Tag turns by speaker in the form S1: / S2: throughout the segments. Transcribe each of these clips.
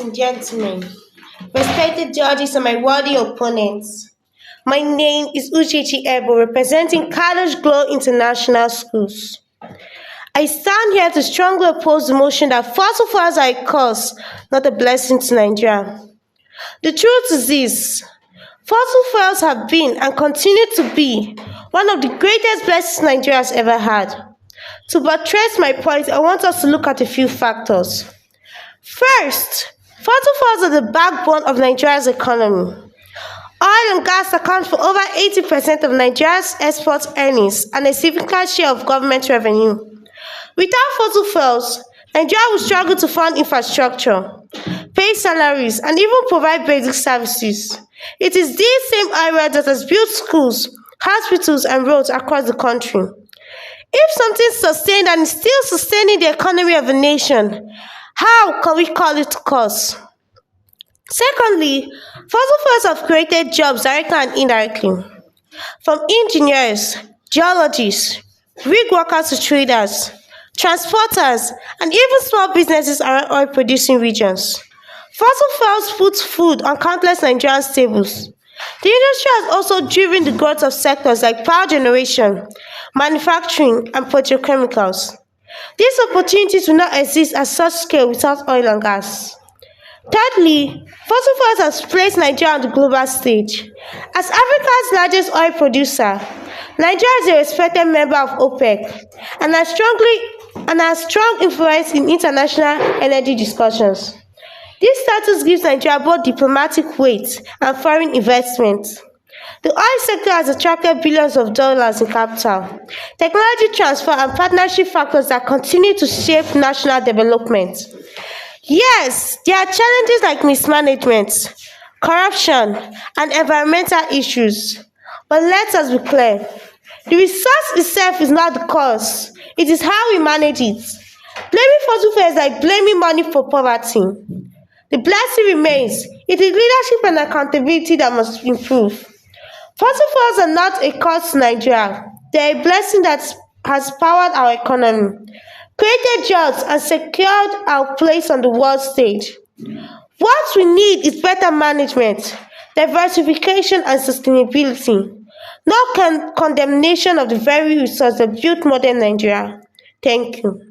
S1: and gentlemen, respected judges and my worthy opponents. My name is Uchechi Ebo, representing Kadosh Glo International Schools. I stand here to strongly oppose the motion that fossil fuels are a curse, not a blessing to Nigeria. The truth is this: fossil fuels have been and continue to be one of the greatest blessings Nigeria has ever had. To buttress my point, I want us to look at a few factors. First, fossil fuels are the backbone of Nigeria's economy. Oil and gas account for over 80% of Nigeria's export earnings and a significant share of government revenue. Without fossil fuels, Nigeria will struggle to fund infrastructure, pay salaries, and even provide basic services. It is this same area that has built schools, hospitals, and roads across the country. If something is sustained and is still sustaining the economy of a nation, how can we call it curse? Secondly, fossil fuels have created jobs directly and indirectly. From engineers, geologists, rig workers to traders, transporters, and even small businesses around oil-producing regions. Fossil fuels put food on countless Nigerian tables. The industry has also driven the growth of sectors like power generation, manufacturing, and petrochemicals. These opportunities will not exist at such scale without oil and gas. Thirdly, fossil fuels has placed Nigeria on the global stage. As Africa's largest oil producer, Nigeria is a respected member of OPEC and has strong influence in international energy discussions. This status gives Nigeria both diplomatic weight and foreign investment. The oil sector has attracted billions of dollars in capital, technology transfer, and partnership factors that continue to shape national development. Yes, there are challenges like mismanagement, corruption, and environmental issues. But let us be clear: the resource itself is not the cause, it is how we manage it. Blaming fossil fuels is like blaming money for poverty. The blessing remains: it is leadership and accountability that must improve. Fossil fuels are not a cost to Nigeria, they are a blessing that has powered our economy, created jobs, and secured our place on the world stage. What we need is better management, diversification, and sustainability, not condemnation of the very resource that built modern Nigeria. Thank you.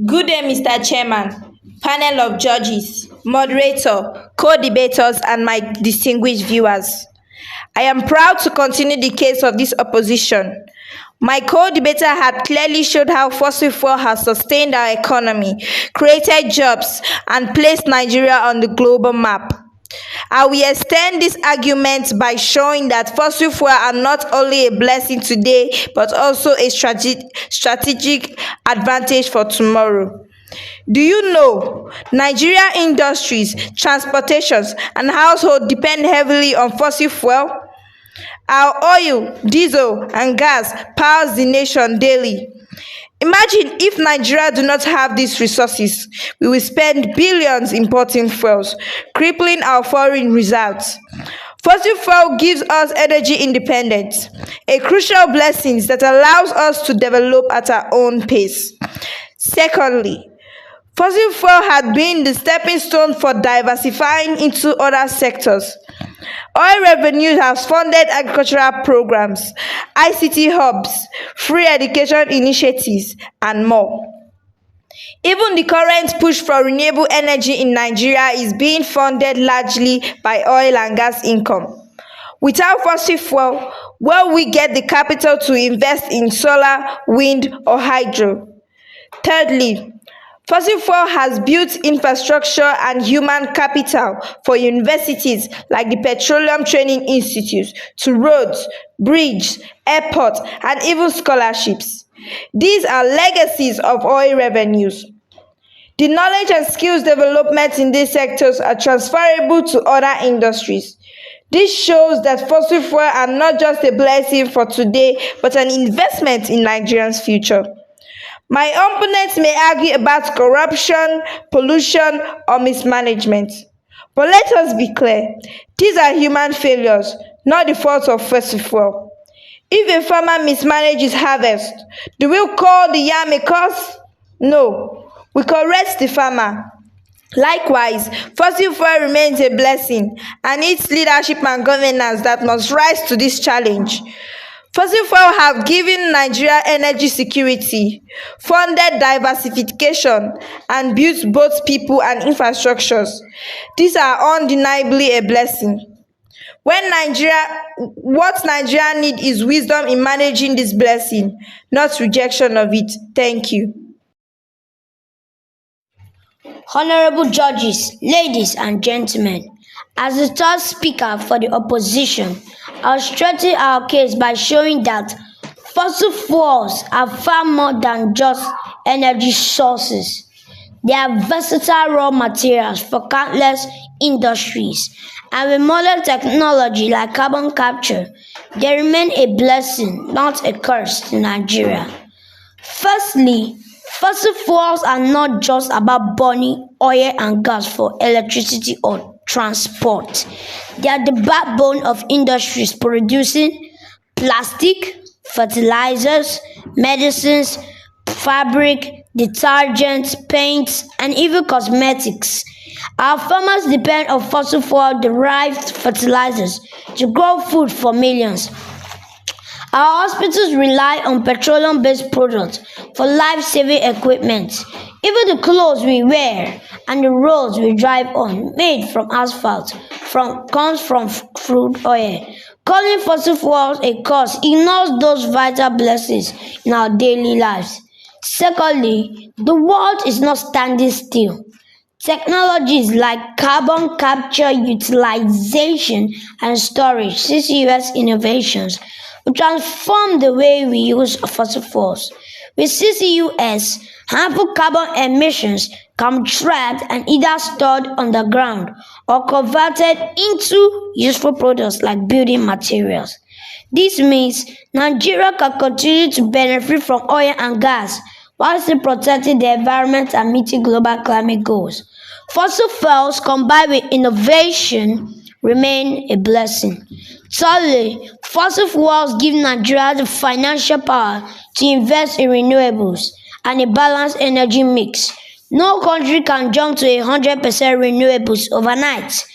S2: Good day, Mr. Chairman, panel of judges, moderator, co-debaters, and my distinguished viewers. I am proud to continue the case of this opposition. My co-debater had clearly showed how fossil fuel has sustained our economy, created jobs, and placed Nigeria on the global map. I will extend this argument by showing that fossil fuels are not only a blessing today, but also a strategic advantage for tomorrow. Do you know Nigeria industries, transportations, and households depend heavily on fossil fuel? Our oil, diesel, and gas powers the nation daily. Imagine if Nigeria do not have these resources, we will spend billions importing fuels, crippling our foreign reserves. Fossil fuel gives us energy independence, a crucial blessing that allows us to develop at our own pace. Secondly, fossil fuel had been the stepping stone for diversifying into other sectors. Oil revenue has funded agricultural programs, ICT hubs, free education initiatives, and more. Even the current push for renewable energy in Nigeria is being funded largely by oil and gas income. Without fossil fuel, where will we get the capital to invest in solar, wind, or hydro? Thirdly, fossil fuel has built infrastructure and human capital for universities like the Petroleum Training Institute, to roads, bridges, airports, and even scholarships. These are legacies of oil revenues. The knowledge and skills development in these sectors are transferable to other industries. This shows that fossil fuels are not just a blessing for today, but an investment in Nigeria's future. My opponents may argue about corruption, pollution, or mismanagement. But let us be clear, these are human failures, not the fault of fossil fuel. If a farmer mismanages harvest, do we call the yam a curse? No. We correct the farmer. Likewise, fossil fuel remains a blessing and needs leadership and governance that must rise to this challenge. Fossil fuel have given Nigeria energy security, funded diversification, and built both people and infrastructures. These are undeniably a blessing. What Nigeria need is wisdom in managing this blessing, not rejection of it. Thank you.
S3: Honorable judges, ladies and gentlemen, as the third speaker for the opposition, I'll strengthen our case by showing that fossil fuels are far more than just energy sources. They are versatile raw materials for countless industries, and with modern technology like carbon capture, they remain a blessing, not a curse to Nigeria. Firstly, fossil fuels are not just about burning oil and gas for electricity or transport. They are the backbone of industries producing plastic, fertilizers, medicines, fabric, detergents, paints, and even cosmetics. Our farmers depend on fossil fuel derived fertilizers to grow food for millions. Our hospitals rely on petroleum-based products for life-saving equipment. Even the clothes we wear and the roads we drive on, made from asphalt, comes from crude oil. Calling fossil fuels a curse ignores those vital blessings in our daily lives. Secondly, the world is not standing still. Technologies like carbon capture, utilization, and storage, CCUS innovations, will transform the way we use fossil fuels. With CCUS, harmful carbon emissions can be trapped and either stored underground or converted into useful products like building materials. This means Nigeria can continue to benefit from oil and gas while still protecting the environment and meeting global climate goals. Fossil fuels combined with innovation remain a blessing. Thirdly, fossil fuels give Nigeria the financial power to invest in renewables and a balanced energy mix. No country can jump to 100% renewables overnight.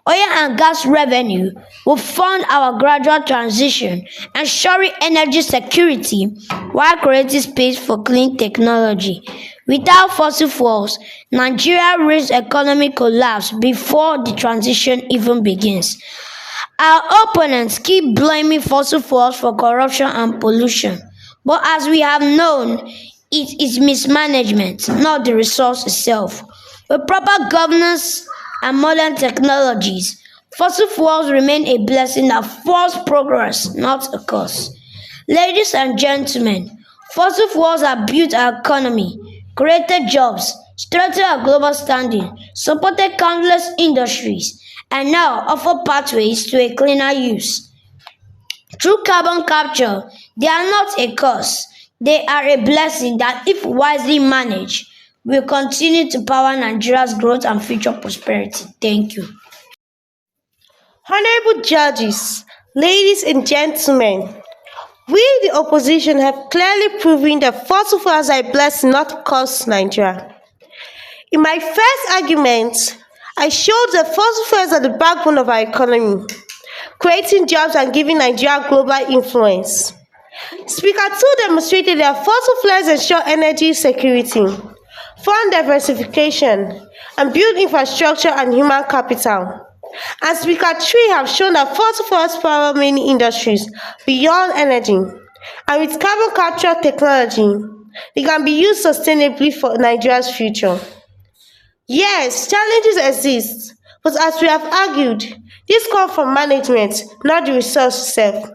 S3: Oil and gas revenue will fund our gradual transition, ensuring energy security while creating space for clean technology. Without fossil fuels, Nigeria risks economic collapse before the transition even begins. Our opponents keep blaming fossil fuels for corruption and pollution, but as we have known, it is mismanagement, not the resource itself. With proper governance and modern technologies, fossil fuels remain a blessing that fuels progress, not a curse. Ladies and gentlemen, fossil fuels have built our economy, created jobs, strengthened our global standing, supported countless industries, and now offer pathways to a cleaner use. Through carbon capture, they are not a curse. They are a blessing that, if wisely managed, will continue to power Nigeria's growth and future prosperity. Thank you.
S1: Honorable judges, ladies and gentlemen, we, the opposition, have clearly proven that fossil fuels are a blessing, not a curse to Nigeria. In my first argument, I showed that fossil fuels are the backbone of our economy, creating jobs and giving Nigeria global influence. Speaker 2 demonstrated that fossil fuels ensure energy security, fund diversification, and build infrastructure and human capital. And Speaker 3 have shown that fossil fuels power many industries beyond energy, and with carbon capture technology, they can be used sustainably for Nigeria's future. Yes, challenges exist, but as we have argued, these come from management, not the resource itself.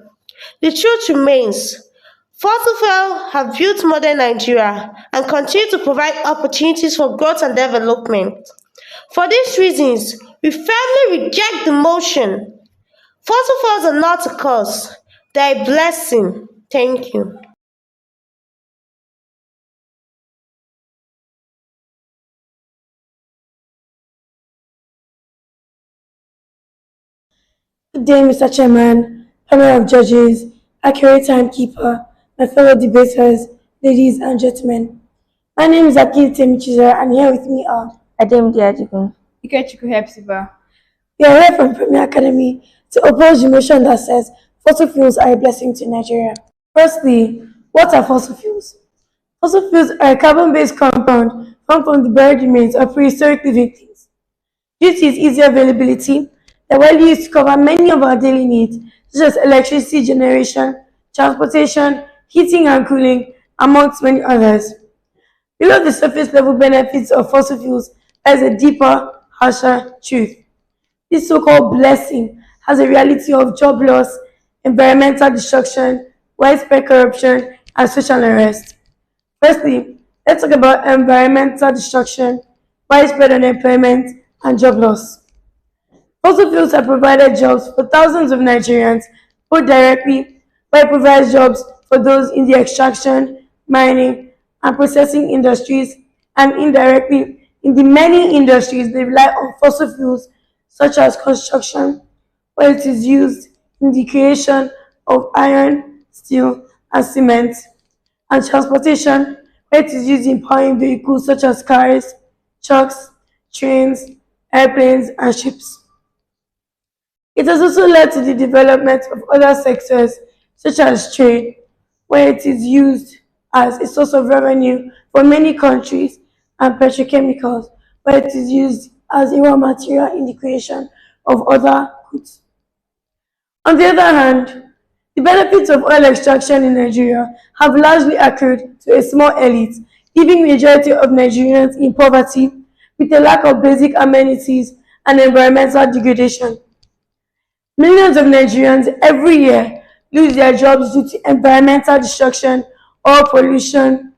S1: The truth remains, fossil fuels have built modern Nigeria and continue to provide opportunities for growth and development. For these reasons, we firmly reject the motion. Fossil fuels are not a curse, they are a blessing. Thank you.
S4: Good day, Mr. Chairman, panel of judges, accurate timekeeper, my fellow debaters, ladies and gentlemen. My name is Akil Temichizera, and here with me are
S2: Adem Diadigun.
S5: Ikechukwu Hepzibah.
S4: we are here from Premier Academy to oppose the motion that says fossil fuels are a blessing to Nigeria. Firstly, what are fossil fuels? Fossil fuels are a carbon-based compound formed from the buried remains of prehistoric living things. Due to its easy availability, they're widely used to cover many of our daily needs, such as electricity generation, transportation, heating and cooling, amongst many others. Below the surface level benefits of fossil fuels lies a deeper, harsher truth. This so-called blessing has a reality of job loss, environmental destruction, widespread corruption, and social unrest. Firstly, let's talk about environmental destruction, widespread unemployment, and job loss. Fossil fuels have provided jobs for thousands of Nigerians, both directly, where it provides jobs for those in the extraction, mining, and processing industries, and indirectly in the many industries that rely on fossil fuels, such as construction, where it is used in the creation of iron, steel, and cement, and transportation, where it is used in powering vehicles such as cars, trucks, trains, airplanes, and ships. It has also led to the development of other sectors, such as trade, where it is used as a source of revenue for many countries, and petrochemicals, where it is used as a raw material in the creation of other goods. On the other hand, the benefits of oil extraction in Nigeria have largely accrued to a small elite, leaving majority of Nigerians in poverty with a lack of basic amenities and environmental degradation. Millions of Nigerians every year lose their jobs due to environmental destruction, oil pollution,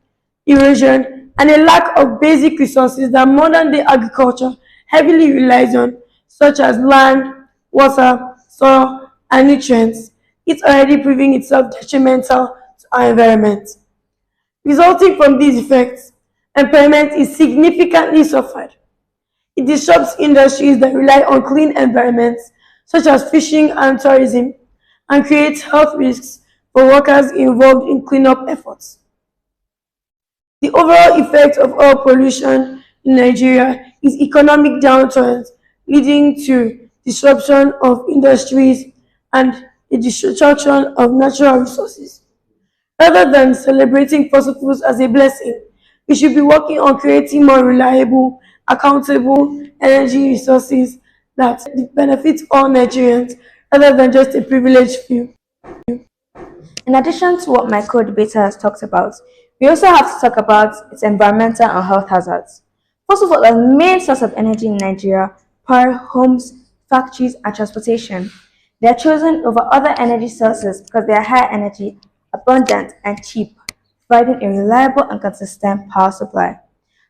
S4: erosion, and a lack of basic resources that modern day agriculture heavily relies on, such as land, water, soil, and nutrients. It's already proving itself detrimental to our environment. Resulting from these effects, employment is significantly suffered. It disrupts industries that rely on clean environments, such as fishing and tourism, and creates health risks for workers involved in cleanup efforts. The overall effect of oil pollution in Nigeria is economic downturns, leading to disruption of industries and the destruction of natural resources. Rather than celebrating fossil fuels as a blessing, we should be working on creating more reliable, accountable energy resources that benefit all Nigerians rather than just a privileged few.
S2: In addition to what my co-debater has talked about, we also have to talk about its environmental and health hazards. First of all, the main source of energy in Nigeria, power homes, factories, and transportation. They are chosen over other energy sources because they are high energy, abundant, and cheap, providing a reliable and consistent power supply.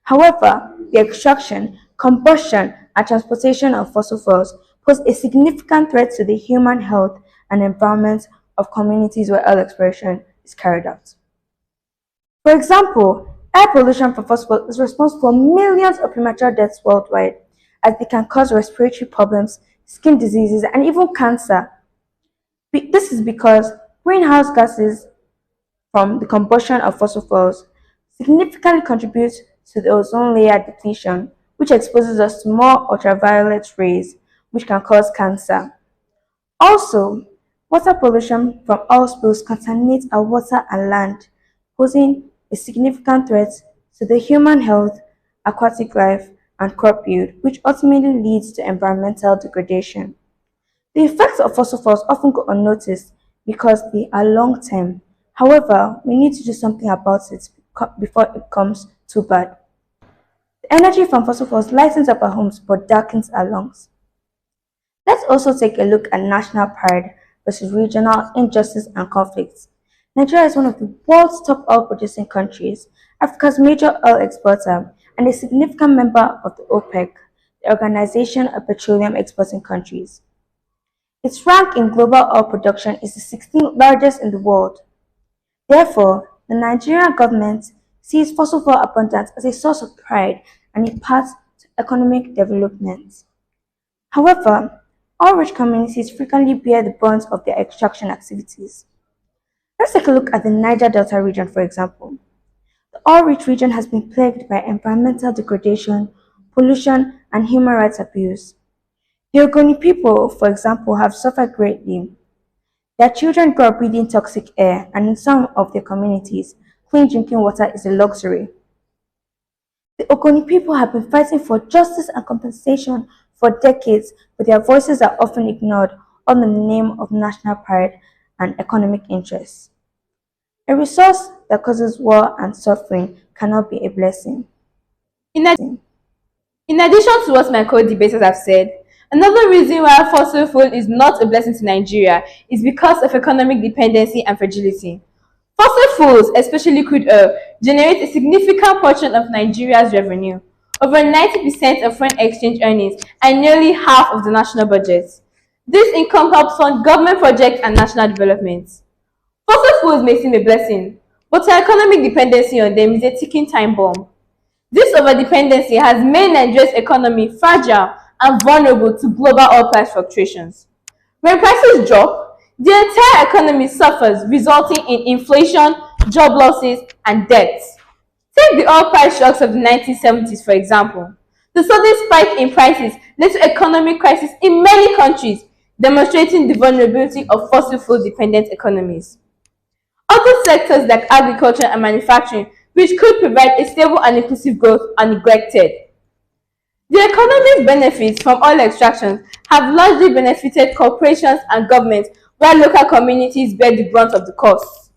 S2: However, the extraction, combustion, and transportation of fossil fuels pose a significant threat to the human health and environment of communities where oil exploration is carried out. For example, air pollution from fossil fuels is responsible for millions of premature deaths worldwide, as they can cause respiratory problems, skin diseases, and even cancer. This is because greenhouse gases from the combustion of fossil fuels significantly contributes to the ozone layer depletion, which exposes us to more ultraviolet rays, which can cause cancer. Also, water pollution from oil spills contaminates our water and land, posing a significant threat to the human health, aquatic life, and crop yield, which ultimately leads to environmental degradation. The effects of fossil fuels often go unnoticed because they are long term. However, we need to do something about it before it becomes too bad. The energy from fossil fuels lightens up our homes but darkens our lungs. Let's also take a look at national pride versus regional injustice and conflicts. Nigeria is one of the world's top oil producing countries, Africa's major oil exporter, and a significant member of the OPEC, the Organization of Petroleum Exporting Countries. Its rank in global oil production is the 16th largest in the world. Therefore, the Nigerian government sees fossil fuel abundance as a source of pride and a path to economic development. However, oil-rich communities frequently bear the brunt of their extraction activities. Let's take a look at the Niger Delta region, for example.
S5: The oil-rich region has been plagued by environmental degradation, pollution, and human rights abuse. The Ogoni people, for example, have suffered greatly. Their children grow up breathing toxic air, and in some of their communities, clean drinking water is a luxury. The Ogoni people have been fighting for justice and compensation for decades, but their voices are often ignored, all in the name of national pride and economic interests. A resource that causes war and suffering cannot be a blessing.
S2: In addition to what my co-debaters have said, another reason why fossil fuel is not a blessing to Nigeria is because of economic dependency and fragility. Fossil fuels, especially crude oil, generate a significant portion of Nigeria's revenue, over 90% of foreign exchange earnings, and nearly half of the national budget. This income helps fund government projects and national development. Fossil fuels may seem a blessing, but our economic dependency on them is a ticking time bomb. This overdependency has made Nigeria's economy fragile and vulnerable to global oil price fluctuations. When prices drop, the entire economy suffers, resulting in inflation, job losses, and debt. Take the oil price shocks of the 1970s, for example. The sudden spike in prices led to economic crisis in many countries, demonstrating the vulnerability of fossil fuel dependent economies. Other sectors like agriculture and manufacturing, which could provide a stable and inclusive growth, are neglected. The economic benefits from oil extraction have largely benefited corporations and governments, while local communities bear the brunt of the costs.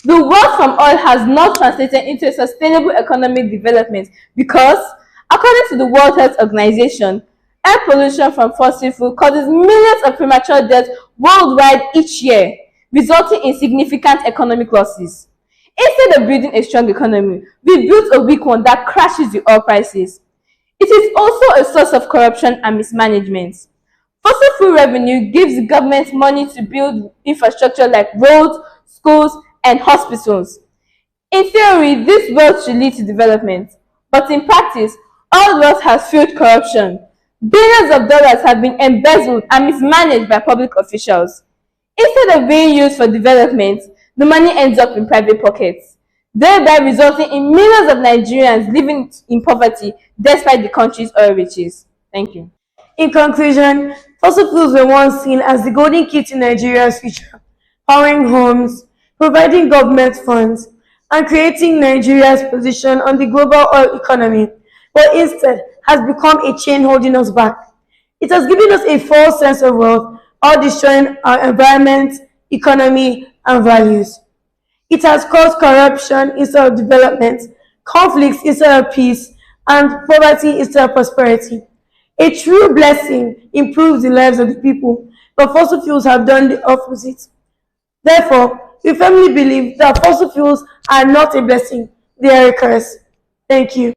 S2: The wealth from oil has not translated into a sustainable economic development because, according to the World Health Organization, air pollution from fossil fuel causes millions of premature deaths worldwide each year, resulting in significant economic losses. Instead of building a strong economy, we built a weak one that crashes the oil prices. It is also a source of corruption and mismanagement. Fossil fuel revenue gives the government money to build infrastructure like roads, schools, and hospitals. In theory, this wealth should lead to development, but in practice, all wealth has fueled corruption. Billions of dollars have been embezzled and mismanaged by public officials. Instead of being used for development, the money ends up in private pockets, thereby resulting in millions of Nigerians living in poverty despite the country's oil riches. Thank you.
S4: In conclusion, fossil fuels were once seen as the golden key to Nigeria's future, powering homes, providing government funds, and creating Nigeria's position on the global oil economy, but instead has become a chain holding us back. It has given us a false sense of wealth, all destroying our environment, economy, and values. It has caused corruption instead of development, conflicts instead of peace, and poverty instead of prosperity. A true blessing improves the lives of the people, but fossil fuels have done the opposite. Therefore, we firmly believe that fossil fuels are not a blessing, they are a curse. Thank you.